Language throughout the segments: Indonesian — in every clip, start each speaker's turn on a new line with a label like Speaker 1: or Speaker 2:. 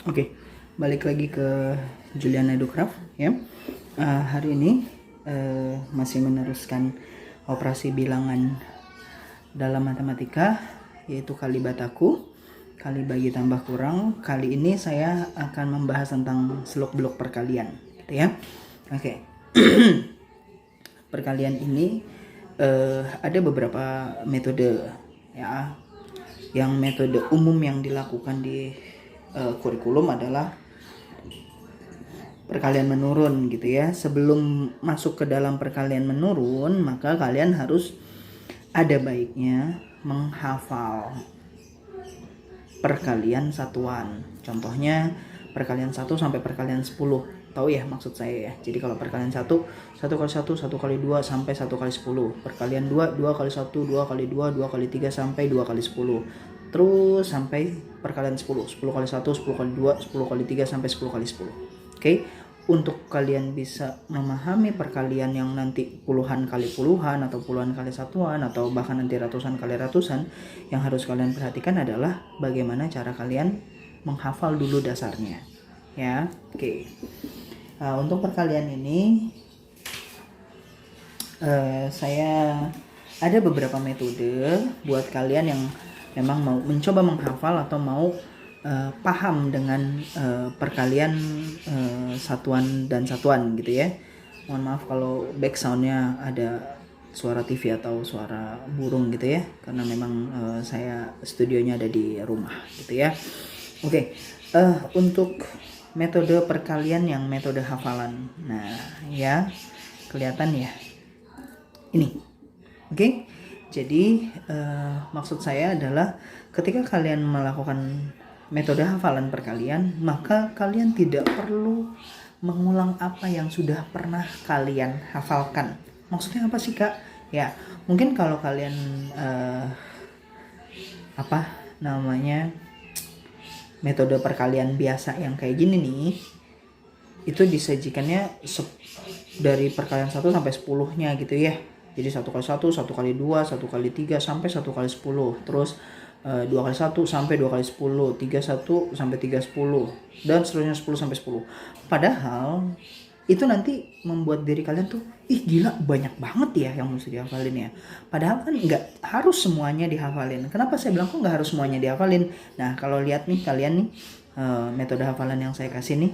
Speaker 1: Oke, balik lagi ke Julian Educraft ya. Hari ini masih meneruskan operasi bilangan dalam matematika, yaitu kali bataku, kali bagi tambah kurang. Kali ini saya akan membahas tentang seluk-beluk perkalian, gitu ya. Oke. Perkalian ini ada beberapa metode ya. Yang metode umum yang dilakukan di kurikulum adalah perkalian menurun gitu ya. Sebelum masuk ke dalam perkalian menurun, maka kalian harus ada baiknya menghafal perkalian satuan. Contohnya perkalian 1 sampai perkalian 10. Tahu ya maksud saya ya. Jadi kalau perkalian 1 kali 1, 1 kali 2 sampai 1 kali 10. Perkalian 2 kali 1, 2 kali 2, 2 kali 3 sampai 2 kali 10. Terus sampai perkalian 10 kali 1, 10 kali 2, 10 kali 3 sampai 10 kali 10. Oke. Untuk kalian bisa memahami perkalian yang nanti puluhan kali puluhan atau puluhan kali satuan atau bahkan nanti ratusan kali ratusan, yang harus kalian perhatikan adalah bagaimana cara kalian menghafal dulu dasarnya ya. Oke. Untuk perkalian ini saya ada beberapa metode buat kalian yang memang mau mencoba menghafal atau mau paham dengan perkalian satuan dan satuan gitu ya. Mohon maaf kalau backsoundnya ada suara TV atau suara burung gitu ya, karena memang saya studionya ada di rumah gitu ya. Oke. Untuk metode perkalian yang metode hafalan, nah ya kelihatan ya ini. Oke. Jadi maksud saya adalah ketika kalian melakukan metode hafalan perkalian, maka kalian tidak perlu mengulang apa yang sudah pernah kalian hafalkan. Maksudnya apa sih Kak? Ya mungkin kalau kalian metode perkalian biasa yang kayak gini nih, itu disajikannya dari perkalian 1 sampai 10-nya gitu ya. Jadi 1 kali 1, 1 kali 2, 1 kali 3 sampai 1 kali 10. Terus 2 kali 1 sampai 2 kali 10, 3 1 sampai 3 10, dan seterusnya 10 sampai 10. Padahal itu nanti membuat diri kalian tuh, ih gila banyak banget ya yang mesti dihafalin ya. Padahal kan nggak harus semuanya dihafalin. Kenapa saya bilang kok nggak harus semuanya dihafalin? Nah kalau lihat nih kalian nih metode hafalan yang saya kasih nih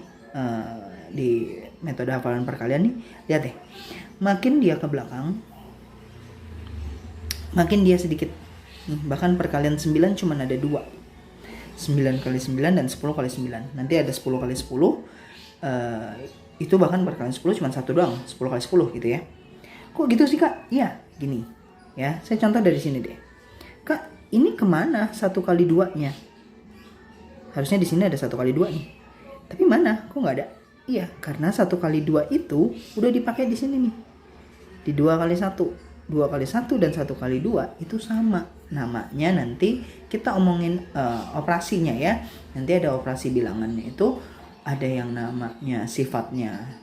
Speaker 1: di metode hafalan perkalian nih, lihat deh. Makin dia ke belakang, makin dia sedikit. Bahkan perkalian 9 cuma ada 2. 9 kali 9 dan 10 kali 9. Nanti ada 10 kali 10. Itu bahkan perkalian 10 cuma satu doang. 10 kali 10 gitu ya. Kok gitu sih Kak? Iya gini. Ya, saya contoh dari sini deh. Kak, ini kemana 1 kali 2-nya? Harusnya di sini ada 1 kali 2 nih. Tapi mana? Kok nggak ada? Iya, karena 1 kali 2 itu udah dipakai di sini nih. Di 2 kali 1. 2 kali 1 dan 1 kali 2 itu sama. Namanya nanti kita omongin operasinya ya. Nanti ada operasi bilangannya itu, ada yang namanya sifatnya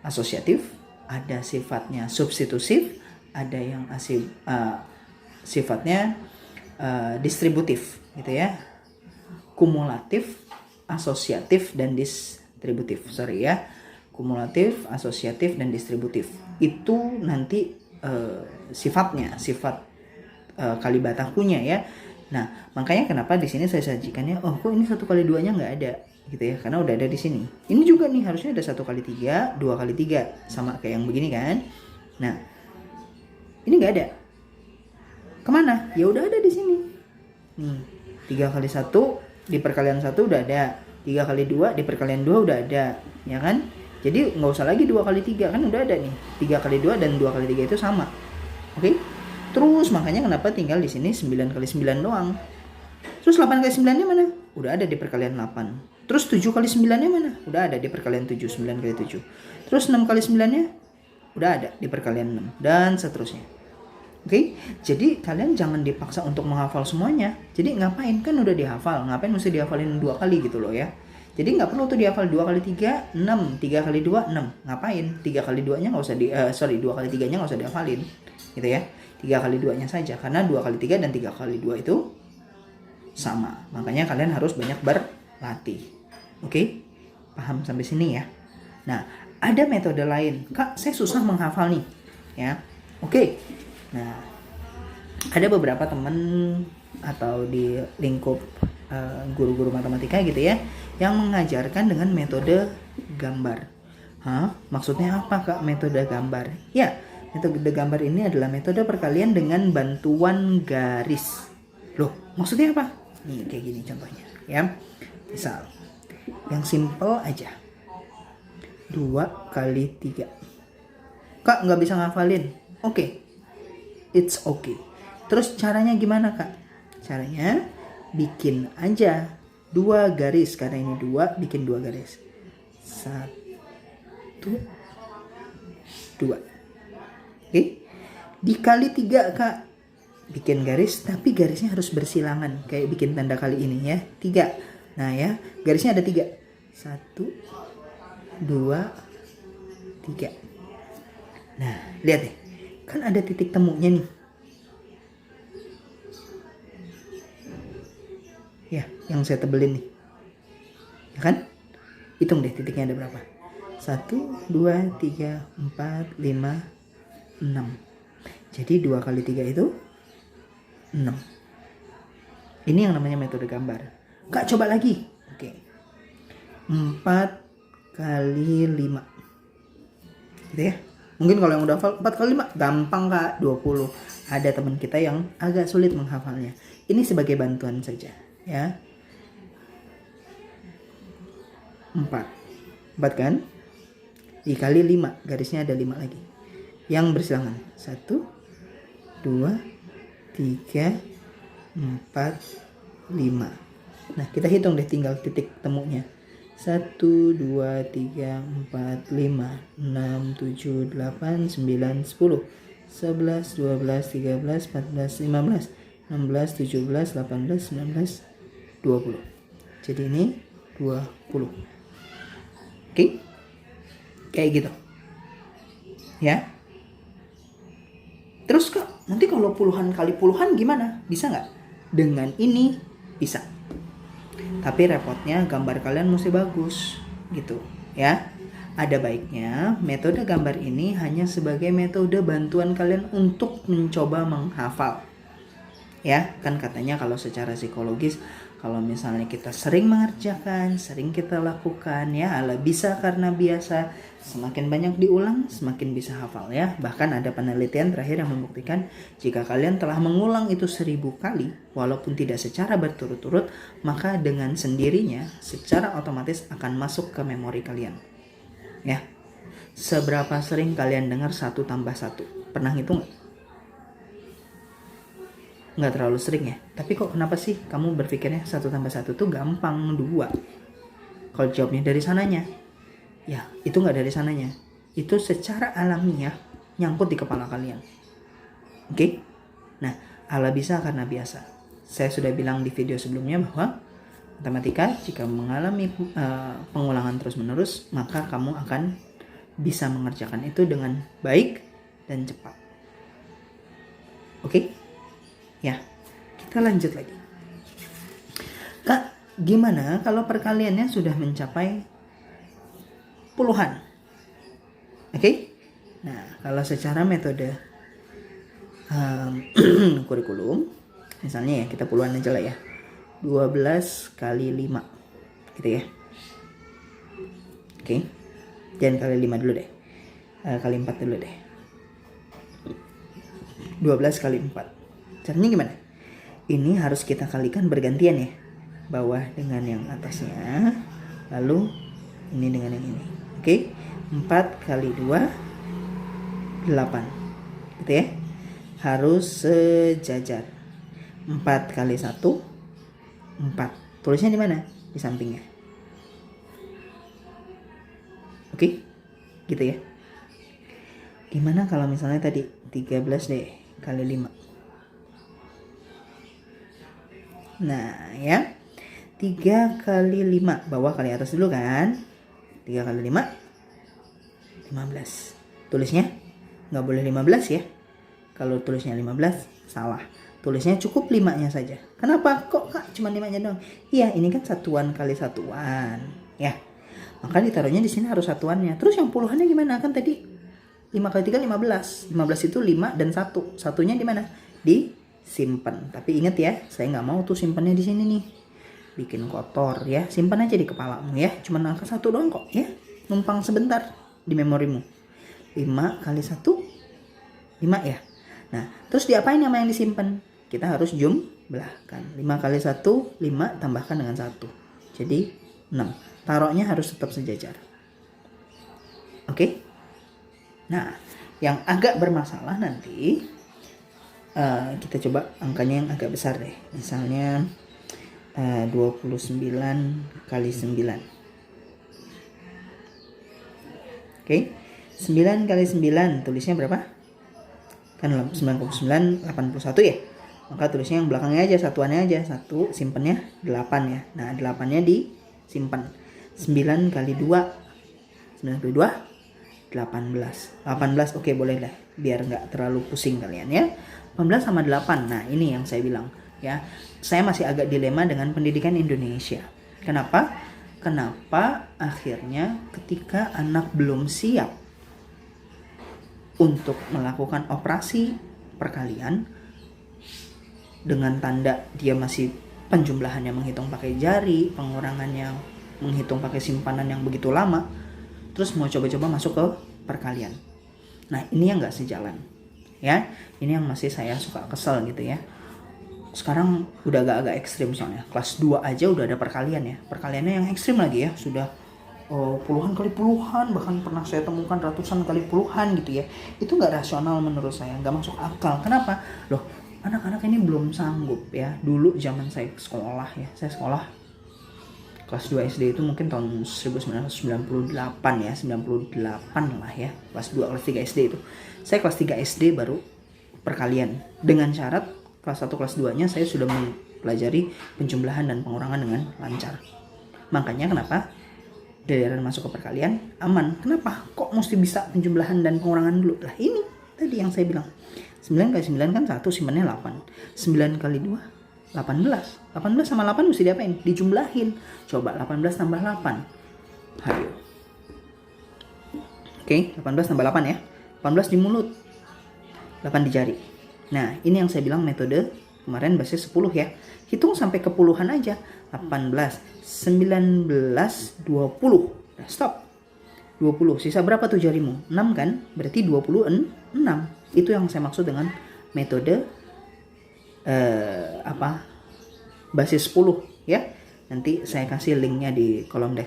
Speaker 1: asosiatif, ada sifatnya substitutif, ada yang sifatnya distributif gitu ya. Kumulatif, asosiatif, dan distributif. Kumulatif, asosiatif, dan distributif. Itu nanti sifat kali batakunya ya. Nah makanya kenapa di sini saya sajikannya, oh kok ini 1 kali 2-nya nggak ada gitu ya, karena udah ada di sini. Ini juga nih harusnya ada 1 kali 3, 2 kali 3 sama kayak yang begini kan. Nah ini nggak ada. Kemana? Ya udah ada di sini nih. 3 kali 1 di perkalian 1 udah ada, 3 kali 2 di perkalian 2 udah ada ya kan. Jadi nggak usah lagi 2 kali 3, kan udah ada nih. 3 kali 2 dan 2 kali 3 itu sama. Oke? Terus makanya kenapa tinggal di sini 9 kali 9 doang. Terus 8 kali 9-nya mana? Udah ada di perkalian 8. Terus 7 kali 9-nya mana? Udah ada di perkalian 7, 9 kali 7. Terus 6 kali 9-nya? Udah ada di perkalian 6. Dan seterusnya. Oke? Jadi kalian jangan dipaksa untuk menghafal semuanya. Jadi ngapain? Kan udah dihafal. Ngapain mesti dihafalin 2 kali gitu loh ya. Jadi nggak perlu tuh dihafal 2 kali 3, 6. 3 kali 2, 6. Ngapain? 3 kali 2-nya nggak usah 2 kali 3-nya nggak usah dihafalin. Gitu ya. 3 kali 2-nya saja. Karena 2 kali 3 dan 3 kali 2 itu sama. Makanya kalian harus banyak berlatih. Oke, paham sampai sini ya. Nah, ada metode lain. Kak, saya susah menghafal nih. Ya, oke. Nah, ada beberapa teman atau di lingkup guru-guru matematika gitu ya, yang mengajarkan dengan metode gambar. Maksudnya apa Kak metode gambar? Ya, metode gambar ini adalah metode perkalian dengan bantuan garis. Loh, maksudnya apa? Nih kayak gini contohnya ya. Misal, yang simple aja. 2 kali 3. Kak nggak bisa ngafalin. Oke. It's okay. Terus caranya gimana Kak? Caranya bikin aja 2 garis. Karena ini 2, bikin 2 garis. 1, 2. Oke. Dikali 3 Kak. Bikin garis, tapi garisnya harus bersilangan. Kayak bikin tanda kali ini ya. 3. Nah ya, garisnya ada 3. 1, 2, 3. Nah, lihat deh. Kan ada titik temunya nih. Ya, yang saya tebelin nih. Ya kan? Hitung deh titiknya ada berapa. 1, 2, 3, 4, 5, 6. Jadi 2 kali 3 itu 6. Ini yang namanya metode gambar. Kak, coba lagi. Oke. 4 kali 5. Gitu ya. Mungkin kalau yang udah hafal 4 kali 5 gampang Kak, 20. Ada teman kita yang agak sulit menghafalnya. Ini sebagai bantuan saja ya. 4 kan? Dikali 5, garisnya ada 5 lagi. Yang bersilangan. 1, 2, 3, 4, 5. Nah, kita hitung deh tinggal titik temunya. 1, 2, 3, 4, 5, 6, 7, 8, 9, 10, 11, 12, 13, 14, 15, 16, 17, 18, 19, 20. Jadi ini 20. Oke? Kayak gitu. Ya. Terus Kak, nanti kalau puluhan kali puluhan gimana? Bisa nggak? Dengan ini bisa. Tapi repotnya gambar kalian mesti bagus gitu ya. Ada baiknya metode gambar ini hanya sebagai metode bantuan kalian untuk mencoba menghafal. Ya, kan katanya kalau secara psikologis kalau misalnya kita sering mengerjakan, sering kita lakukan ya, bisa karena biasa, semakin banyak diulang semakin bisa hafal ya. Bahkan ada penelitian terakhir yang membuktikan jika kalian telah mengulang itu 1000 kali walaupun tidak secara berturut-turut, maka dengan sendirinya secara otomatis akan masuk ke memori kalian. Ya. Seberapa sering kalian dengar 1 tambah 1? Pernah ngitung nggak? Nggak terlalu sering ya. Tapi kok kenapa sih kamu berpikirnya 1 tambah 1 tuh gampang 2? Kalau jawabnya dari sananya, ya itu nggak dari sananya. Itu secara alamiah nyangkut di kepala kalian. Oke? Nah, ala bisa karena biasa. Saya sudah bilang di video sebelumnya bahwa matematika jika mengalami pengulangan terus-menerus, maka kamu akan bisa mengerjakan itu dengan baik dan cepat. Oke? Ya, kita lanjut lagi. Kak, gimana kalau perkaliannya sudah mencapai puluhan? Oke? Nah, kalau secara metode kurikulum, misalnya ya kita puluhan aja lah ya. 12 kali 5 gitu ya. Oke. Jangan kali 5 dulu deh. Kali 4 dulu deh. 12 kali 4. Caranya gimana? Ini harus kita kalikan bergantian ya. Bawah dengan yang atasnya, lalu ini dengan yang ini. Oke? 4 kali 2 8. Gitu ya. Harus sejajar. 4 kali 1 4. Tulisnya di mana? Di sampingnya. Oke? Gitu ya. Gimana kalau misalnya tadi 13 deh kali 5. Nah ya, 3 kali 5, bawah kali atas dulu kan. 3 kali 5 15. Tulisnya nggak boleh 15 ya. Kalau tulisnya 15 salah. Tulisnya cukup 5-nya saja. Kenapa kok Kak cuma 5-nya doang? Iya, ini kan satuan kali satuan. ya. Maka ditaruhnya di sini harus satuannya. Terus yang puluhannya gimana? Kan tadi 5 kali 3 15. 15 itu 5 dan 1. Satunya di mana? Disimpan. Tapi ingat ya, saya nggak mau tuh simpannya di sini nih. Bikin kotor ya. Simpan aja di kepalamu ya. Cuman angka 1 doang kok ya. Numpang sebentar di memorimu. 5 kali 1 5 ya. Nah, terus diapain sama yang disimpan? Kita harus jumlahkan. 5 kali 1 5 tambahkan dengan 1. Jadi 6. Taruhnya harus tetap sejajar. Oke? Nah, yang agak bermasalah nanti kita coba angkanya yang agak besar deh. Misalnya 29 kali 9. Oke? 9 kali 9 tulisnya berapa? Kan 99 81 ya. Maka tulisnya yang belakangnya aja, satuannya aja. 1 simpennya 8 ya. Nah, 8-nya disimpan. 9 kali 2 9 kali 2 18 oke boleh lah, biar nggak terlalu pusing kalian ya. 18 sama 8. Nah ini yang saya bilang ya, saya masih agak dilema dengan pendidikan Indonesia. Kenapa akhirnya ketika anak belum siap untuk melakukan operasi perkalian dengan tanda dia masih penjumlahannya menghitung pakai jari, pengurangannya menghitung pakai simpanan yang begitu lama, terus mau coba-coba masuk ke perkalian. Nah ini yang nggak sejalan ya, ini yang masih saya suka kesel gitu ya. Sekarang udah agak ekstrim, soalnya kelas 2 aja udah ada perkalian ya. Perkaliannya yang ekstrim lagi ya, sudah puluhan kali puluhan, bahkan pernah saya temukan ratusan kali puluhan gitu ya. Itu nggak rasional menurut saya, nggak masuk akal. Kenapa? Loh, anak-anak ini belum sanggup ya. Dulu zaman saya sekolah ya, saya sekolah kelas 2 SD itu mungkin tahun 1998 ya, 98 lah ya. Kelas 2, kelas 3 SD itu. Saya kelas 3 SD baru perkalian. Dengan syarat kelas 1, kelas 2-nya saya sudah mempelajari penjumlahan dan pengurangan dengan lancar. Makanya kenapa deretan masuk ke perkalian aman. Kenapa? Kok mesti bisa penjumlahan dan pengurangan dulu? Lah ini tadi yang saya bilang. 9 kali 9 kan 1, simpannya 8. 9 kali 2 18 sama 8 mesti diapain? Dijumlahin. Coba 18 tambah 8. Ayo. Oke, 18 tambah 8 ya. 18 di mulut, 8 di jari. Nah, ini yang saya bilang metode kemarin basis 10 ya. Hitung sampai ke puluhan aja. 18, 19, 20. Nah, stop. 20. Sisa berapa tuh jarimu? 6 kan? Berarti 26. Itu yang saya maksud dengan metode basis 10 ya. Nanti saya kasih linknya di kolom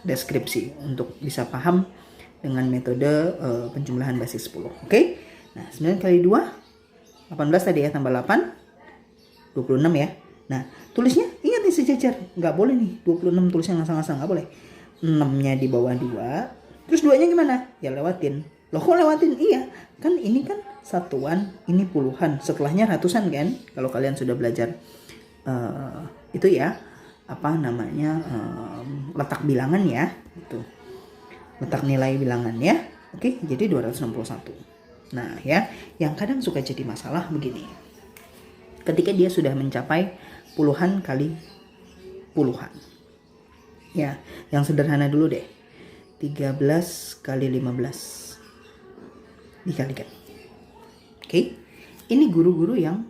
Speaker 1: deskripsi untuk bisa paham dengan metode penjumlahan basis 10. Oke? Nah, 9 kali 2 18 tadi ya, tambah 8 26 ya. Nah, tulisnya ingat nih sejajar. Nggak boleh nih 26 tulisnya ngasal-ngasal, nggak boleh. 6-nya di bawah 2. Terus 2-nya gimana? Ya lewatin. Loh kok lewatin? Iya, kan ini kan satuan, ini puluhan, setelahnya ratusan kan. Kalau kalian sudah belajar itu ya, letak bilangan ya, itu letak nilai bilangan ya. Oke, jadi 261. Nah ya, yang kadang suka jadi masalah begini, ketika dia sudah mencapai puluhan kali puluhan ya. Yang sederhana dulu deh, 13 kali 15 dikalikan. Oke, ini guru-guru yang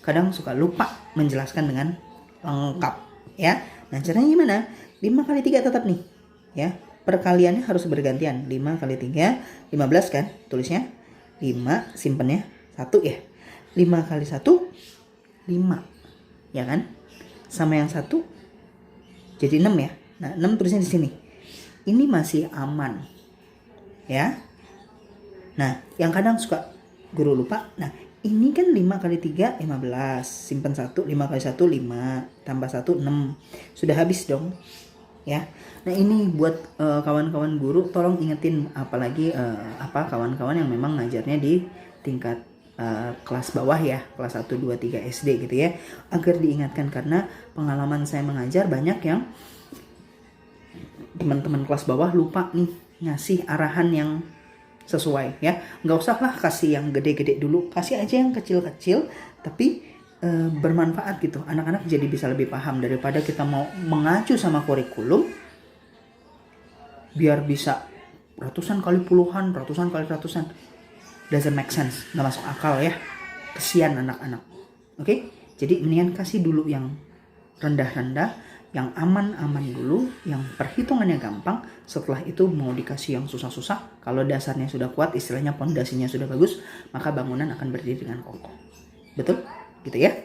Speaker 1: kadang suka lupa menjelaskan dengan lengkap ya. Nah caranya gimana? 5 kali 3 tetap nih ya. Perkaliannya harus bergantian. 5 kali 3 15 kan tulisnya. 5 simpennya 1 ya. 5 kali 1 5 ya kan. Sama yang 1 jadi 6 ya. Nah 6 tulisnya di sini. Ini masih aman ya. Nah yang kadang suka guru lupa. Nah ini kan 5 kali 3 15, simpan 1, 5 kali 1 5, tambah 1 6. Sudah habis dong ya. Nah ini buat kawan-kawan guru, tolong ingetin, apalagi kawan-kawan yang memang ngajarnya di tingkat kelas bawah ya, kelas 1, 2, 3 SD gitu ya, agar diingatkan. Karena pengalaman saya mengajar banyak yang teman-teman kelas bawah lupa nih ngasih arahan yang sesuai ya. Nggak usah lah kasih yang gede-gede dulu, kasih aja yang kecil-kecil tapi bermanfaat gitu. Anak-anak jadi bisa lebih paham, daripada kita mau mengacu sama kurikulum biar bisa ratusan kali puluhan, ratusan kali ratusan. Doesn't make sense, nggak masuk akal ya. Kesian anak-anak. Oke? Jadi mendingan kasih dulu yang rendah-rendah, yang aman-aman dulu, yang perhitungannya gampang. Setelah itu mau dikasih yang susah-susah. Kalau dasarnya sudah kuat, istilahnya pondasinya sudah bagus, maka bangunan akan berdiri dengan kokoh. Betul? Gitu ya?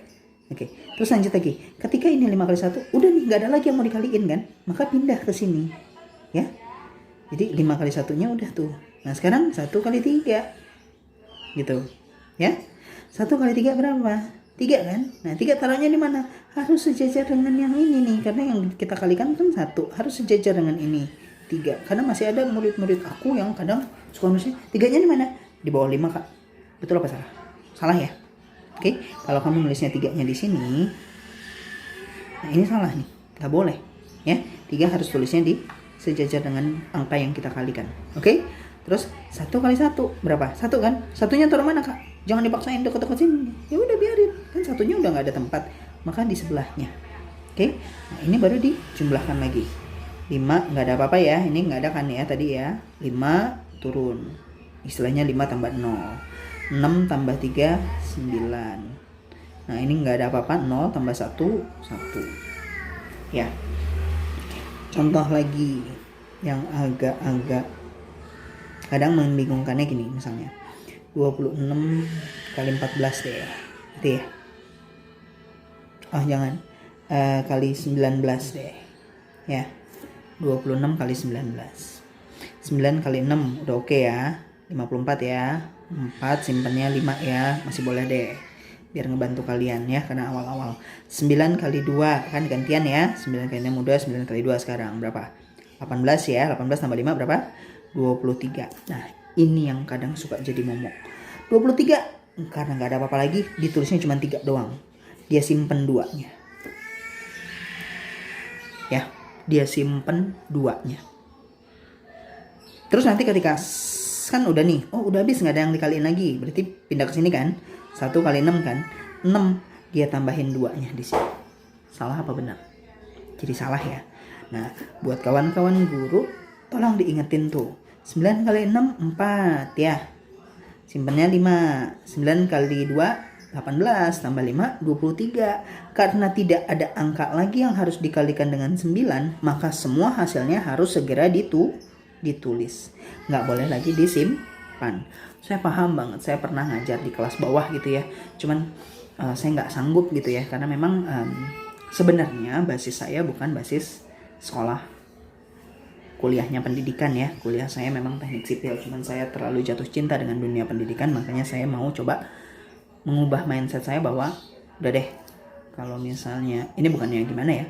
Speaker 1: Oke, terus lanjut lagi. Ketika ini 5 kali 1, udah nih nggak ada lagi yang mau dikaliin kan? Maka pindah ke sini. Ya. Jadi 5 kali 1-nya udah tuh. Nah sekarang 1 kali 3. Gitu. Ya. 1 kali 3 berapa? 3 kan? Nah 3 taruhnya di mana? Harus sejajar dengan yang ini nih. Karena yang kita kalikan kan 1. Harus sejajar dengan ini. 3. Karena masih ada murid-murid aku yang kadang suka nulisnya 3-nya di mana? Di bawah 5 Kak. Betul apa salah? Salah ya? Oke, kalau kamu nulisnya 3-nya di sini, nah ini salah nih, nggak boleh, ya. 3 harus tulisnya di sejajar dengan angka yang kita kalikan. Oke, terus 1 kali 1 berapa? 1 kan? Satunya taruh mana Kak? Jangan dipaksain deket-deket sini. Ya udah biarin, kan satunya udah nggak ada tempat, maka di sebelahnya. Oke, nah ini baru dijumlahkan lagi. 5 nggak ada apa-apa ya, ini nggak ada kan ya tadi ya. 5 turun, istilahnya 5 tambah 0. 6 tambah 3, 9. Nah ini nggak ada apa-apa, 0 tambah 1, 1. Ya. Contoh lagi yang agak-agak kadang membingungkannya gini, misalnya 26 kali 14 deh. Gitu ya. Oh jangan, kali 19 deh. Ya, 26 kali 19. 9 kali 6 udah oke ya. 54 ya. 4 simpennya 5 ya, masih boleh deh, biar ngebantu kalian ya, karena awal-awal. 9 kali 2 kan gantian ya, 9 kali 6 udah, 9 kali 2 sekarang berapa? 18 ya, 18 tambah 5 berapa? 23. Nah ini yang kadang suka jadi momok. 23 karena nggak ada apa-apa lagi, ditulisnya cuma 3 doang, dia simpen 2-nya ya, dia simpen 2-nya. Terus nanti ketika kan udah nih, oh udah habis nggak ada yang dikaliin lagi, berarti pindah ke sini kan, 1 kali 6 kan, 6 dia tambahin 2-nya di sini. Salah apa benar? Jadi salah ya. Nah buat kawan-kawan guru tolong diingetin tuh, 9 kali 6 4 ya, simpennya 5. 9 kali 2 18 tambah 5 23. Karena tidak ada angka lagi yang harus dikalikan dengan 9, maka semua hasilnya harus segera ditulis, nggak boleh lagi disimpan. Saya paham banget, saya pernah ngajar di kelas bawah gitu ya, cuman saya nggak sanggup gitu ya, karena memang sebenarnya basis saya bukan basis sekolah kuliahnya pendidikan ya, kuliah saya memang teknik sipil, cuman saya terlalu jatuh cinta dengan dunia pendidikan, makanya saya mau coba mengubah mindset saya bahwa udah deh, kalau misalnya ini bukannya gimana ya,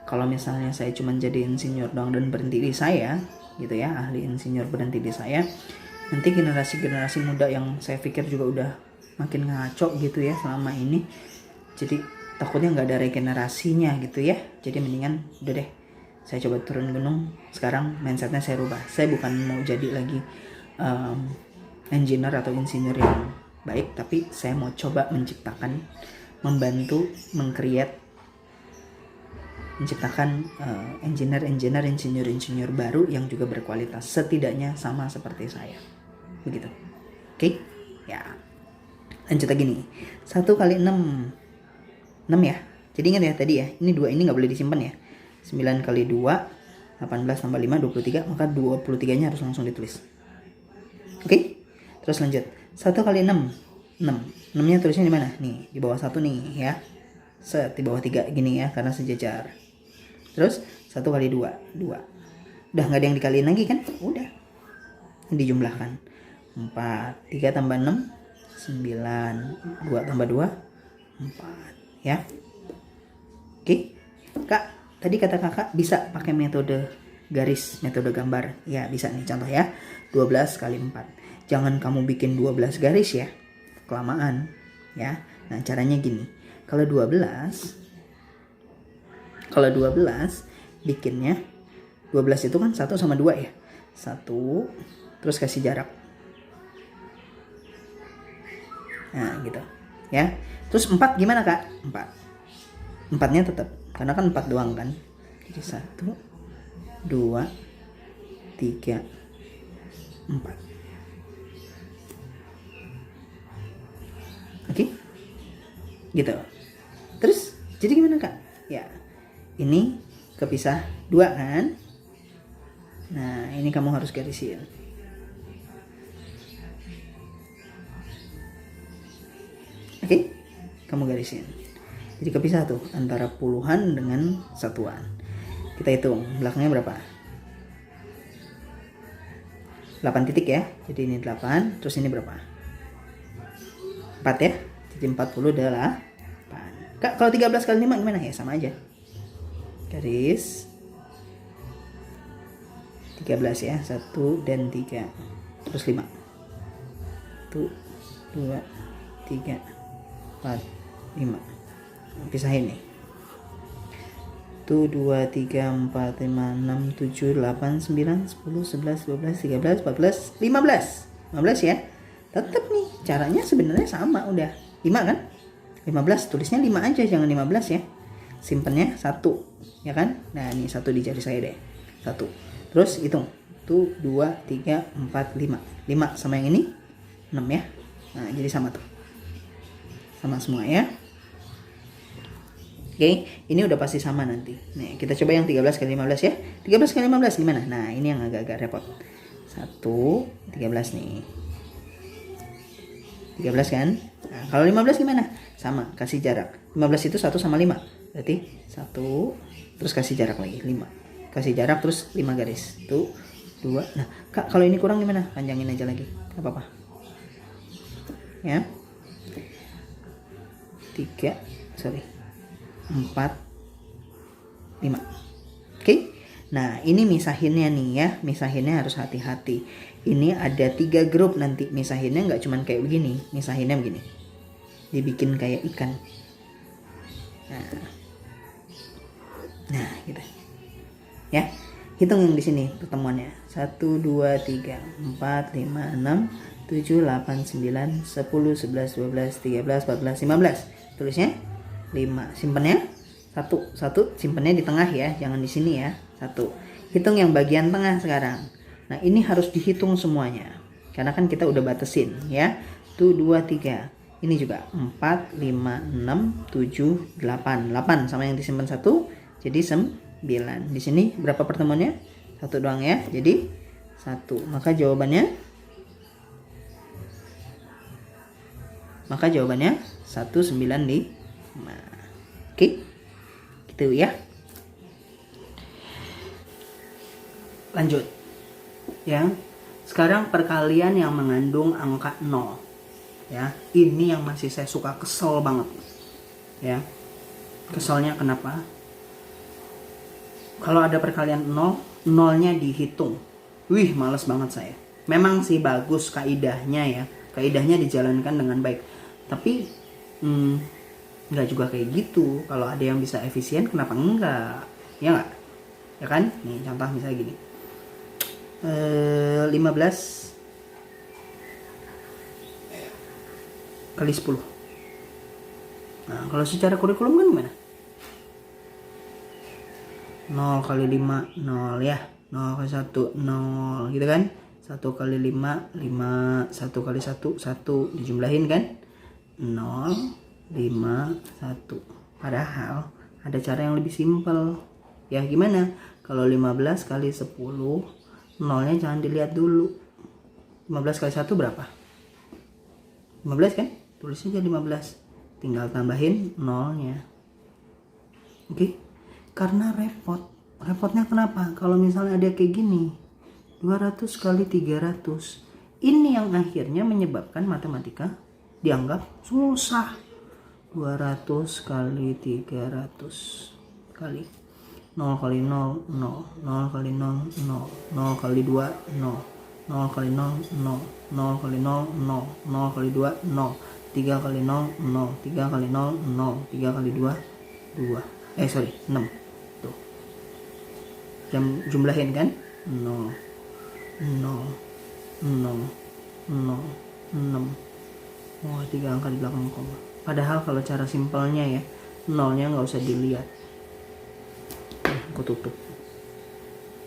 Speaker 1: kalau misalnya saya cuman jadi insinyur doang dan berhenti di saya gitu ya, ahli insinyur berhenti di saya, nanti generasi muda yang saya pikir juga udah makin ngaco gitu ya selama ini, jadi takutnya nggak ada regenerasinya gitu ya. Jadi mendingan udah deh, saya coba turun gunung sekarang, mindsetnya saya rubah. Saya bukan mau jadi lagi engineer atau insinyur yang baik, tapi saya mau coba menciptakan, membantu menciptakan insinyur baru yang juga berkualitas, setidaknya sama seperti saya, begitu. Oke? Ya, lanjut lagi nih. 1 kali 6 ya. Jadi ingat ya tadi ya, ini 2 ini nggak boleh disimpan ya. 9 kali 2 18 tambah 5 23, maka 23 nya harus langsung ditulis. Oke? Terus lanjut, 1 kali 6 6 nya tulisnya di mana? Nih, di bawah 1 nih ya. Di bawah 3 gini ya, karena sejajar. Terus 1 kali 2 2. Udah nggak ada yang dikaliin lagi kan? Udah. Dijumlahkan. 4. 3 tambah 6 9. 2 tambah 2 4 ya. Oke. Kak, tadi kata kakak bisa pakai metode garis, metode gambar. Ya bisa nih, contoh ya. 12 kali 4. Jangan kamu bikin 12 garis ya, kelamaan ya. Nah caranya gini, kalau 12 bikinnya, 12 itu kan 1 sama 2 ya, 1 terus kasih jarak, nah gitu ya. Terus 4 gimana Kak? 4 nya tetap, karena kan 4 doang kan, jadi 1 2 3 3, 4. Oke? Gitu. Terus jadi gimana Kak? Ya, ini kepisah 2 kan? Nah, ini kamu harus garisin. Oke? Kamu garisin. Jadi kepisah tuh antara puluhan dengan satuan. Kita hitung belakangnya berapa? 8 titik ya. Jadi ini 8, terus ini berapa? 4 ya. Jadi 40 adalah 8. Kak, kalau 13 kali 5 gimana? Ya sama aja. Garis 13 ya. 1 dan 3. Terus 5. 1, 2, 3, 4, 5. Pisahin nih. 1, 2, 3, 4, 5, 6, 7, 8, 9, 10, 11, 12, 13, 14, 15. 15 ya. Tetap nih caranya sebenarnya sama udah. 5 kan? 15 tulisnya 5 aja, jangan 15 ya. Simpennya 1 ya kan? Nah, ini 1 di jari saya deh. 1. Terus hitung. 1, 2, 3, 4, 5. 5 sama yang ini 6 ya. Nah, jadi sama tuh. Sama semua ya. Oke, ini udah pasti sama nanti. Nih, kita coba yang 13 kali 15 ya. 13 kali 15 gimana? Nah, ini yang agak-agak repot. 1, 13 nih. 13 kan? Nah, kalau 15 gimana? Sama, kasih jarak. 15 itu 1 sama 5. Berarti 1, terus kasih jarak lagi, 5. Kasih jarak terus 5 garis. 1, 2. Nah, Kak, kalau ini kurang gimana? Panjangin aja lagi. Gak apa-apa. Ya. 4, 5. Oke. Nah, ini misahinnya nih ya. Misahinnya harus hati-hati. Ini ada 3 grup nanti. Misahinnya nggak cuman kayak begini. Misahinnya begini. Dibikin kayak ikan. Nah, gitu. Ya. Hitung yang di sini pertemuannya. 1, 2, 3, 4, 5, 6, 7, 8, 9, 10, 11, 12, 13, 14, 15. Tulisnya 5. Simpennya 1. 1 simpennya di tengah ya, jangan di sini ya. 1. Hitung yang bagian tengah sekarang. Nah, ini harus dihitung semuanya. Karena kan kita udah batasin ya. 1, 2, 3. Ini juga 4, 5, 6, 7, 8. 8 sama yang disimpan 1 jadi 9. Di sini berapa pertemuannya? 1 doang ya. Jadi 1. Maka jawabannya 195. Oke, gitu ya. Lanjut ya. Sekarang perkalian yang mengandung angka 0 ya. Ini yang masih saya suka, kesel banget ya. Keselnya kenapa? Kalau ada perkalian 0, nolnya dihitung. Wih, males banget saya. Memang sih bagus kaidahnya ya. Kaidahnya dijalankan dengan baik. Tapi nggak juga kayak gitu. Kalau ada yang bisa efisien, kenapa enggak? Ya nggak? Ya kan? Nih contoh misalnya gini. 15 kali 10. Nah, kalau secara kurikulum kan gimana? 0 kali 5, 0 ya. 0 kali 1, 0 gitu kan. 1 kali 5, 5. 1 kali 1, 1. Dijumlahin kan. 0, 5, 1. Padahal ada cara yang lebih simpel. Ya gimana? Kalau 15 kali 10, nolnya jangan dilihat dulu. 15 kali 1 berapa? 15 kan? Tulis aja 15. Tinggal tambahin nolnya. Oke? Karena repot. Repotnya kenapa? Kalau misalnya ada kayak gini, 200 kali 300. Ini yang akhirnya menyebabkan matematika dianggap susah. 200 kali 300 kali 0 kali 0, 0. 0 kali 0, 0. 0 kali 2, 0. 0 kali 0, 0. 0 kali 0, 0. 0 kali 2, 0. 3 kali 0, 0. 3 kali 0, 0. 3 kali 2, 2. 6. Tuh. Jumlahin kan? 0, 0, 0, 0, 6. Wah, 3 angka di belakang koma. Padahal kalau cara simpelnya ya, nolnya nggak usah dilihat. Aku tutup.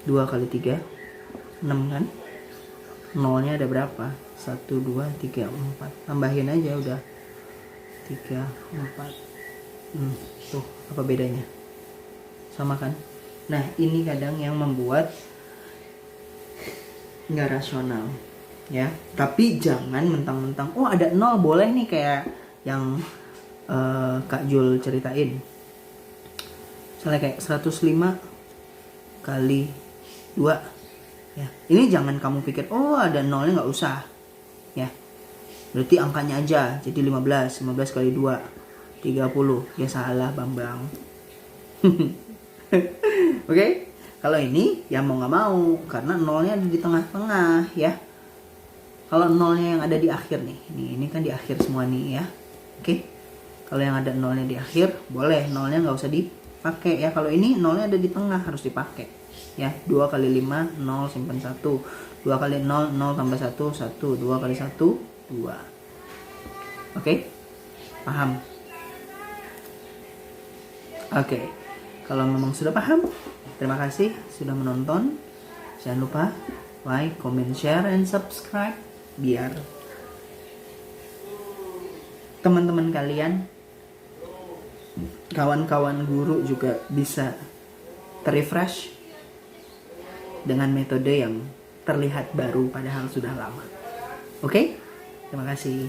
Speaker 1: 2 kali 3, 6 kan? Nolnya ada berapa? 1, 2, 3, 4. Tambahin aja udah. 3, 4. Tuh, apa bedanya? Sama kan? Nah, ini kadang yang membuat nggak rasional. Ya, tapi jangan mentang-mentang, oh ada 0 boleh nih, kayak yang Kak Jul ceritain. Misalnya kayak 105 kali 2. Ya, ini jangan kamu pikir, oh ada nolnya nggak usah. Ya, berarti angkanya aja, jadi 15 kali 2, 30. Ya salah Bambang. Oke, kalau ini ya mau nggak mau, karena nolnya ada di tengah-tengah ya. Kalau nolnya yang ada di akhir nih, ini kan di akhir semua nih ya. Oke, kalau yang ada nolnya di akhir, boleh nolnya nggak usah dipakai ya. Kalau ini nolnya ada di tengah, harus dipakai ya. 2 kali 5, 0 simpan 1. 2 kali 0, 0 tambah 1, 1. 2 kali 1, 2. Oke, paham? Oke, kalau memang sudah paham, terima kasih sudah menonton. Jangan lupa like, comment, share, and subscribe biar teman-teman kalian, kawan-kawan guru juga bisa terrefresh dengan metode yang terlihat baru padahal sudah lama. Oke? Terima kasih.